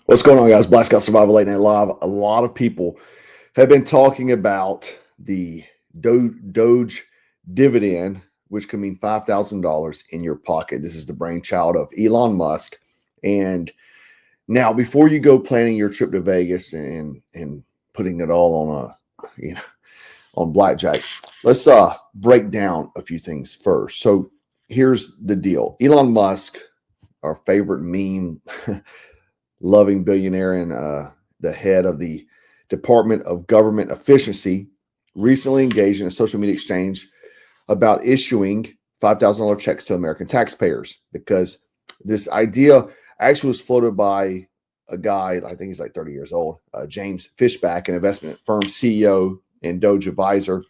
What's going on, guys? Black Scout Survival Late Night Live. A lot of people have been talking about the Doge dividend, which could mean $5,000 in your pocket. This is the brainchild of Elon Musk. And now, before you go planning your trip to Vegas and putting it all on on blackjack, let's break down a few things first. So here's the deal: Elon Musk, our favorite meme loving billionaire and the head of the Department of Government Efficiency, recently engaged in a social media exchange about issuing $5,000 checks to American taxpayers, because this idea actually was floated by a guy, I think he's like 30 years old, Jase Fishback, an investment firm CEO and Doge advisor,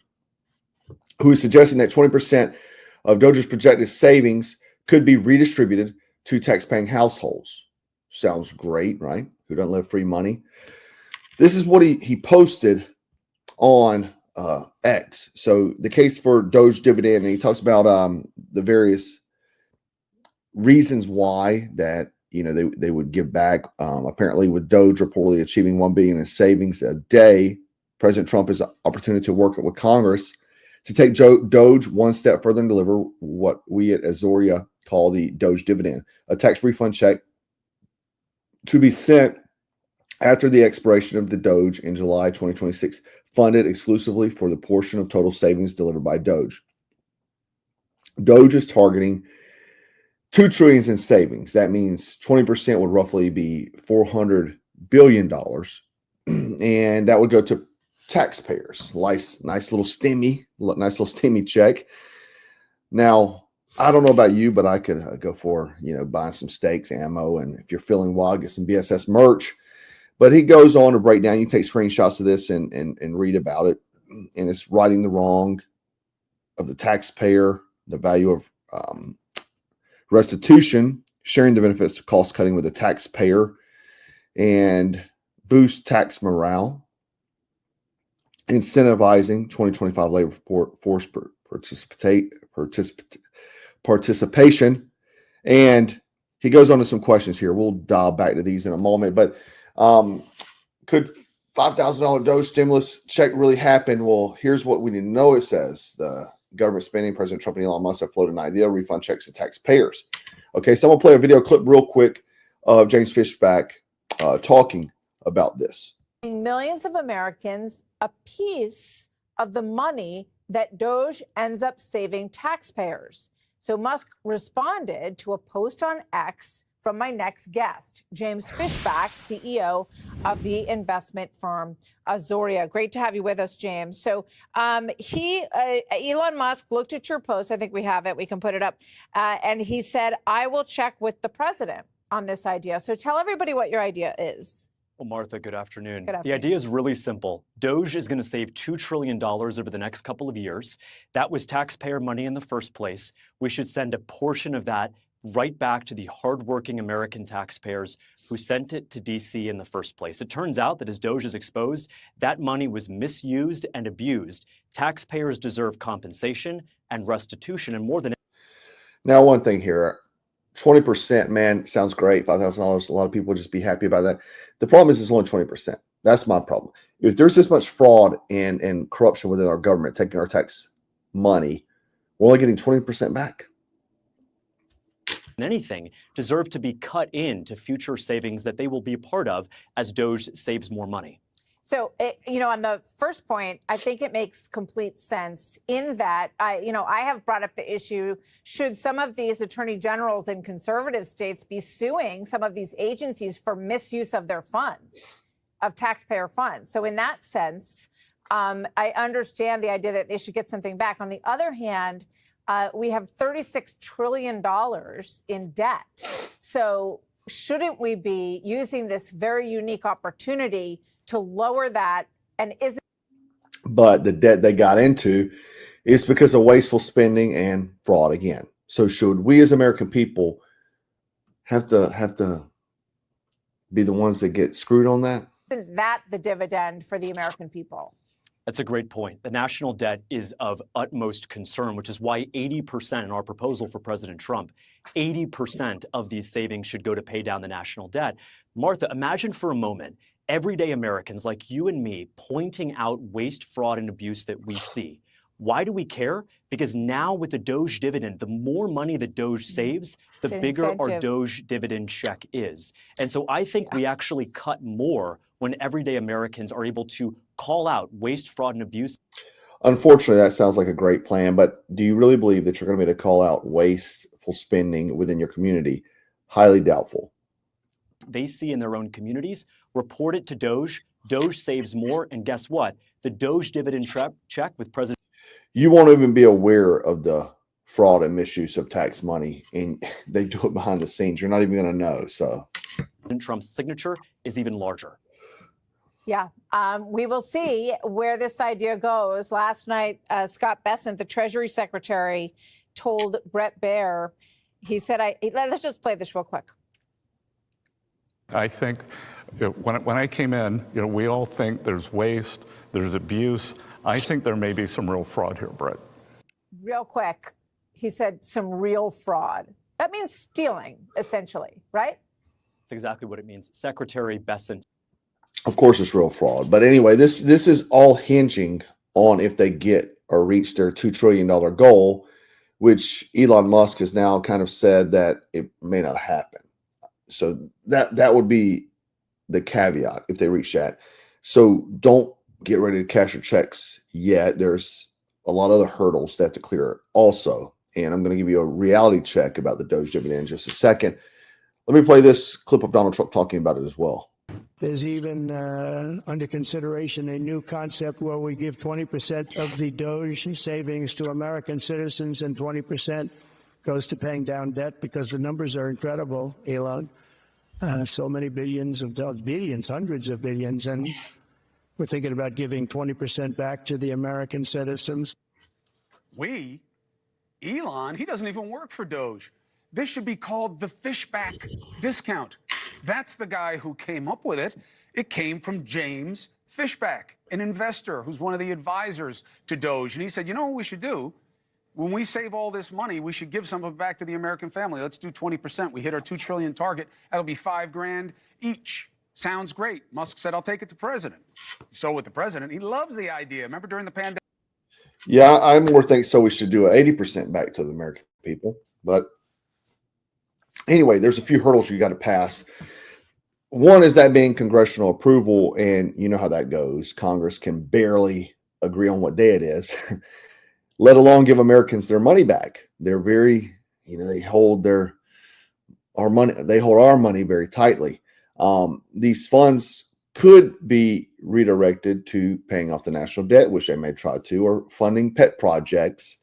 who is suggesting that 20% of Doge's projected savings could be redistributed to taxpaying households. Sounds great, right? Who doesn't love free money? This is what he posted on X. So the case for Doge dividend, and he talks about the various reasons why that they would give back. Apparently, with Doge reportedly achieving $1 billion in savings a day, President Trump has an opportunity to work with Congress to take Doge one step further and deliver what we at Azoria call the Doge dividend, a tax refund check to be sent after the expiration of the Doge in July 2026, funded exclusively for the portion of total savings delivered by Doge. Doge is targeting $2 trillion in savings. That means 20% would roughly be $400 billion. And that would go to taxpayers. Nice little stimmy check. Now, I don't know about you, but I could go for, buying some steaks, ammo, and if you're feeling wild, get some BSS merch. But he goes on to break down. You take screenshots of this and read about it. And it's righting the wrong of the taxpayer, the value of restitution, sharing the benefits of cost cutting with the taxpayer, and boost tax morale, incentivizing 2025 labor force participation. And he goes on to some questions here. We'll dial back to these in a moment. But could $5,000 Doge stimulus check really happen? Well, here's what we need to know. It says the government spending, President Trump and Elon Musk have floated an idea, refund checks to taxpayers. Okay, so I'm going to play a video clip real quick of Jase Fishback talking about this. Millions of Americans a piece of the money that Doge ends up saving taxpayers. So Musk responded to a post on X from my next guest, Jase Fishback, CEO of the investment firm Azoria. Great to have you with us, James. So Elon Musk looked at your post. I think we have it. We can put it up. And he said, I will check with the president on this idea. So tell everybody what your idea is. Well, Martha, good afternoon. Good afternoon. The idea is really simple. Doge is going to save $2 trillion over the next couple of years. That was taxpayer money in the first place. We should send a portion of that right back to the hardworking American taxpayers who sent it to D.C. in the first place. It turns out that as Doge is exposed, that money was misused and abused. Taxpayers deserve compensation and restitution, and more than... Now, one thing here. 20%, man, sounds great. $5,000. A lot of people would just be happy about that. The problem is it's only 20%. That's my problem. If there's this much fraud and corruption within our government, taking our tax money, we're only getting 20% back. Anything deserve to be cut into future savings that they will be a part of as Doge saves more money. So, on the first point, I think it makes complete sense in that, I have brought up the issue, should some of these attorney generals in conservative states be suing some of these agencies for misuse of their funds, of taxpayer funds? So in that sense, I understand the idea that they should get something back. On the other hand, we have $36 trillion in debt. So shouldn't we be using this very unique opportunity to lower that? And but the debt they got into is because of wasteful spending and fraud again. So should we as American people have to be the ones that get screwed on that? Isn't that the dividend for the American people? That's a great point. The national debt is of utmost concern, which is why 80% in our proposal for President Trump, 80% of these savings should go to pay down the national debt. Martha, imagine for a moment everyday Americans like you and me pointing out waste, fraud, and abuse that we see. Why do we care? Because now with the Doge dividend, the more money that Doge saves, the bigger our Doge dividend check is. And so I think we actually cut more when everyday Americans are able to call out waste, fraud, and abuse. Unfortunately, that sounds like a great plan, but do you really believe that you're going to be able to call out wasteful spending within your community? Highly doubtful. They see in their own communities, report it to Doge. Doge saves more, and guess what? The Doge dividend check with President You won't even be aware of the fraud and misuse of tax money, and they do it behind the scenes. You're not even going to know. So Trump's signature is even larger. Yeah, we will see where this idea goes. Last night, Scott Bessent, the Treasury Secretary, told Bret Baier, he said, let's just play this real quick. I think when I came in, we all think there's waste, there's abuse. I think there may be some real fraud here, Brett. Real quick, he said some real fraud. That means stealing, essentially, right? That's exactly what it means. Secretary Bessent. of course it's real fraud. But anyway, this is all hinging on if they get or reach their $2 trillion goal, which Elon Musk has now kind of said that it may not happen. So that would be the caveat if they reach that. So don't get ready to cash your checks yet. There's a lot of other hurdles that have to clear also. And I'm going to give you a reality check about the Doge dividend in just a second. Let me play this clip of Donald Trump talking about it as well. There's even under consideration a new concept where we give 20% of the Doge savings to American citizens and 20% goes to paying down debt, because the numbers are incredible, Elon. So many billions of dollars, billions, hundreds of billions. And we're thinking about giving 20% back to the American citizens. Elon, he doesn't even work for Doge. This should be called the Fishback discount. That's the guy who came up with it. It came from James Fishback, an investor who's one of the advisors to Doge. And he said, you know what we should do? When we save all this money, we should give some of it back to the American family. Let's do 20%. We hit our $2 trillion target. That'll be $5 grand each. Sounds great. Musk said, I'll take it to president. So with the president, he loves the idea. Remember during the pandemic? Yeah, I more think so. We should do 80% back to the American people. But anyway, there's a few hurdles you got to pass. One is that being congressional approval, and you know how that goes. Congress can barely agree on what day it is, let alone give Americans their money back. They're very, they hold our money very tightly. These funds could be redirected to paying off the national debt, which they may try to, or funding pet projects,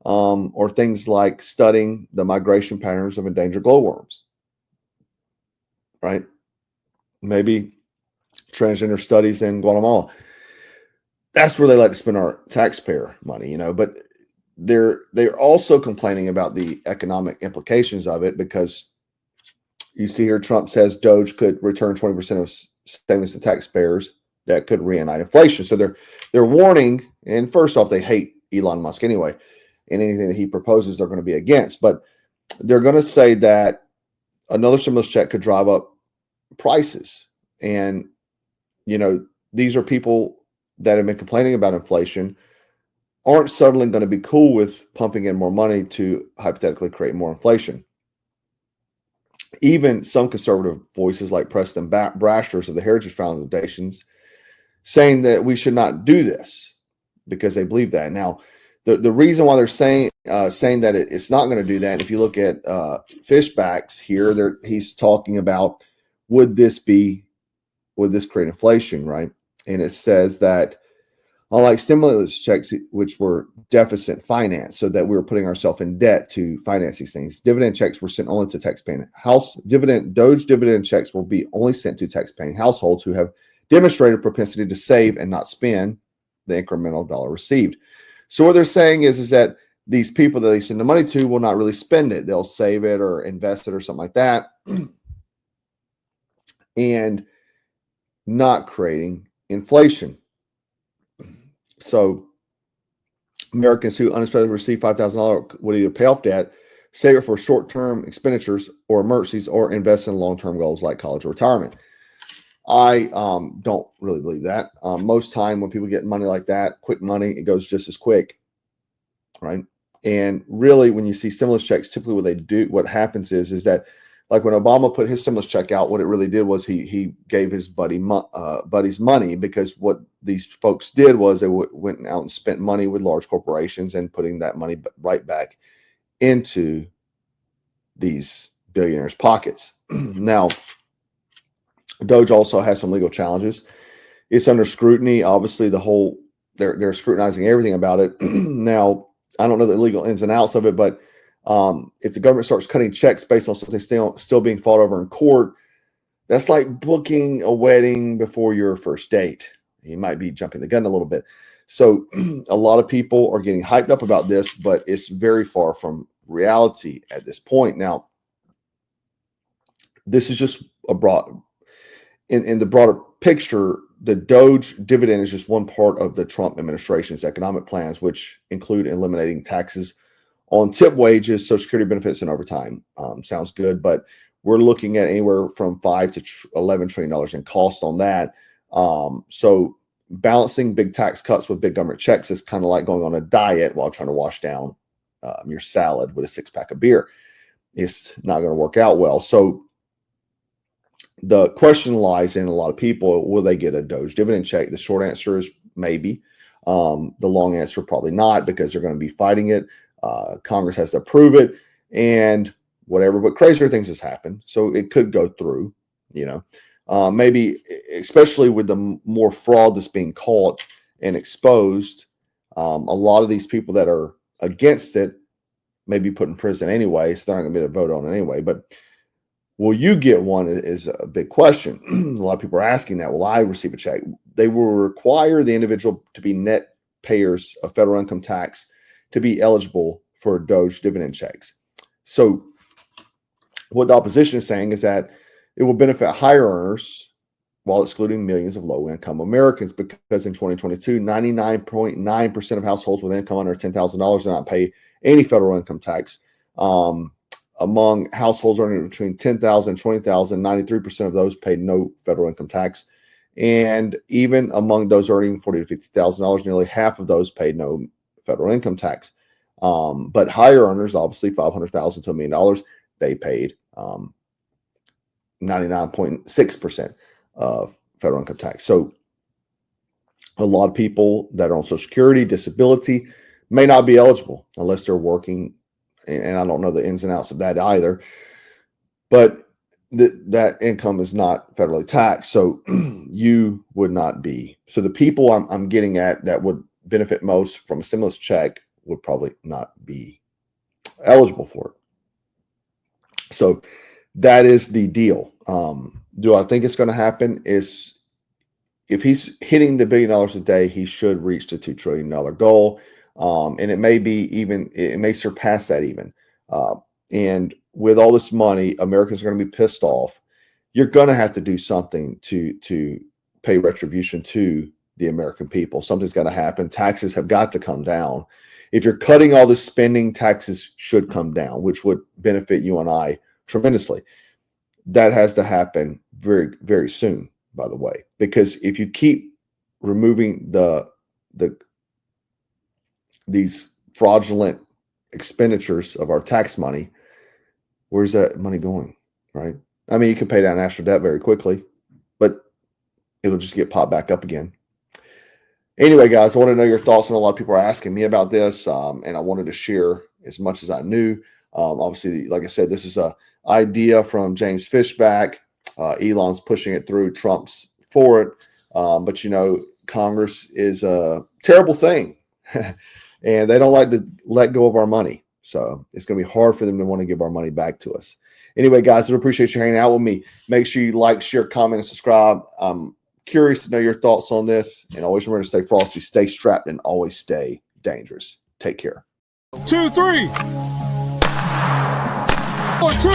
or things like studying the migration patterns of endangered glowworms, right? Maybe transgender studies in Guatemala. That's where they like to spend our taxpayer money, but they're also complaining about the economic implications of it, because you see here Trump says Doge could return 20% of savings to taxpayers. That could reignite inflation. So they're warning, and first off, they hate Elon Musk anyway, and anything that he proposes they're going to be against. But they're going to say that another stimulus check could drive up prices. And, these are people that have been complaining about inflation, aren't suddenly going to be cool with pumping in more money to hypothetically create more inflation. Even some conservative voices like Preston Brasher's of the Heritage Foundations saying that we should not do this because they believe that. Now, the reason why they're saying that it's not going to do that, if you look at Fishback's here, he's talking about would this create inflation, right? And it says that unlike stimulus checks, which were deficit financed, so that we were putting ourselves in debt to finance these things, dividend checks were sent only to tax-paying Doge dividend checks will be only sent to tax-paying households who have demonstrated propensity to save and not spend the incremental dollar received. So what they're saying is that these people that they send the money to will not really spend it. They'll save it or invest it or something like that, and not creating inflation. So Americans who unexpectedly receive $5,000 would either pay off debt, save it for short-term expenditures or emergencies, or invest in long-term goals like college or retirement. I don't really believe that. Most time when people get money like that, quick money, it goes just as quick, right? And really, when you see stimulus checks, typically what happens is that, like when Obama put his stimulus check out, what it really did was he gave his buddies money, because what these folks did was they went out and spent money with large corporations and putting that money right back into these billionaires' pockets. Now, Doge also has some legal challenges. It's under scrutiny. Obviously, they're scrutinizing everything about it. Now, I don't know the legal ins and outs of it, but if the government starts cutting checks based on something still being fought over in court, that's like booking a wedding before your first date. You might be jumping the gun a little bit. So a lot of people are getting hyped up about this, but it's very far from reality at this point. Now, this is just in the broader picture. The Doge dividend is just one part of the Trump administration's economic plans, which include eliminating taxes on tip wages, Social Security benefits, and overtime. Sounds good, but we're looking at anywhere from $5 to $11 trillion in cost on that. So balancing big tax cuts with big government checks is kind of like going on a diet while trying to wash down your salad with a 6-pack of beer. It's not going to work out well. So the question lies in a lot of people: will they get a Doge dividend check? The short answer is maybe. The long answer, probably not, because they're going to be fighting it. Congress has to approve it, and whatever but crazier things has happened. So it could go through, maybe, especially with the more fraud that's being caught and exposed. A lot of these people that are against it may be put in prison anyway, so they're not going to be able to vote on it anyway. But will you get one is a big question. A lot of people are asking that. Will I receive a check? They will require the individual to be net payers of federal income tax to be eligible for Doge dividend checks. So what the opposition is saying is that it will benefit higher earners while excluding millions of low-income Americans, because in 2022, 99.9% of households with income under $10,000 did not pay any federal income tax. Among households earning between $10,000 and $20,000, 93% of those paid no federal income tax. And even among those earning $40,000 to $50,000, nearly half of those paid no federal income tax. But higher earners, obviously $500,000 to $1 million, they paid 99.6% of federal income tax. So a lot of people that are on Social Security, disability, may not be eligible unless they're working. And I don't know the ins and outs of that either. But that income is not federally taxed, so you would not be. So the people I'm getting at that would benefit most from a stimulus check would probably not be eligible for it. So that is the deal. Do I think it's going to happen? Is if he's hitting the $1 billion a day, he should reach the $2 trillion goal. And it may surpass that even. And with all this money, Americans are going to be pissed off. You're going to have to do something to pay retribution to the American people. Something's got to happen. Taxes have got to come down. If you're cutting all this spending, taxes should come down, which would benefit you and I tremendously. That has to happen very, very soon, by the way, because if you keep removing these fraudulent expenditures of our tax money, where's that money going, right? I mean, you can pay down national debt very quickly, but it'll just get popped back up again. Anyway, guys, I want to know your thoughts, and a lot of people are asking me about this, and I wanted to share as much as I knew. Obviously, like I said, this is an idea from James Fishback. Elon's pushing it through. Trump's for it. But, Congress is a terrible thing. And they don't like to let go of our money. So it's going to be hard for them to want to give our money back to us. Anyway, guys, I appreciate you hanging out with me. Make sure you like, share, comment, and subscribe. I'm curious to know your thoughts on this. And always remember to stay frosty, stay strapped, and always stay dangerous. Take care. 2, 3. 1, 2.